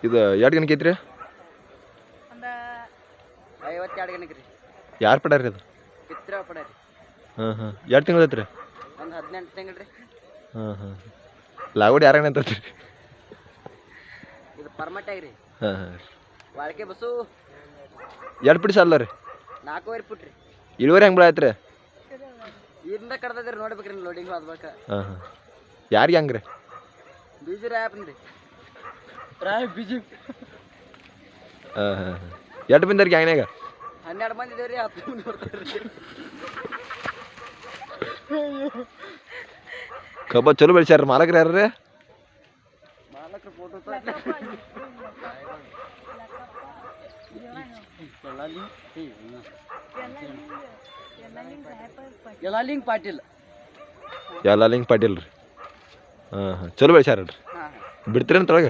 ಇದು ಎರಡು ಗಣಕ್ಕೆ ಐತ್ರಿ? 52 ಗಣಕ್ಕೆ ರೀ. ಯಾರು ಪಡ್ಯಾರಿ ಅದು? ಕಿತ್ರ ಪಡ್ಯಾರಿ. ಹಾಂ ಎರಡು ತಿಂಗಳು ಐತ್ರಿ? ಒಂದು 18 ತಿಂಗಳು ರೀ. ಲಾಗೋಡಿ ಯಾರಾಗ ಅಂತತ್ರಿ? ಇದು ಪರ್ಮಟ್ಯಾಗ ರೀ. ವಾಳಕೆ ಬಸ್ಸು ಎರಡು ಪಿಡಿ ಸಾಲ ರೀ? 4.5 ಫುಟ್ ರೀ. ಇಳುವರಿ ಹೆಂಗೆ ಬೆಳೆಯತ್ರಿ? ಇದರಿಂದ ಕಡ್ದದ್ರಿ ನೋಡ್ಬೇಕ್ರಿ ಲೋಡಿಂಗ್ ಹೋದ್ಬೇಕು. ಯಾರಿಗೆ ಹಂಗ್ರಿ? ಬೀಜಿ ರಾಯಪ್ಪನ ರೀ. ಬೀಜಿ ಎಷ್ಟು ಬಂದಾರಿ ಗ್ಯಾಂಗ್ನಾಗ? 12 ಮಂದಿ ಇದೇವ್ರಿ. 10 ಮಂದಿ ಬರ್ತಾರ್ರಿ. ಕಬ್ಬ ಚಲೋ ಬೆಳೆಸ್ಯಾರ. ಮಾಲಕ್ರು ಯಾರು ರೀ? ಮಾಲಕ್ರ ಫೋಟೋ ಯಲಾಲಿಂಗ್ ಪಾಟೀಲ್. ಯಲಾಲಿಂಗ್ ಪಾಟೀಲ್ ರೀ. ಚಲೋ ಬೆಳೆಸ್ಯಾರ ರೀ. ಬಿಡ್ತೀರೇನು ತೊಳಗೆ?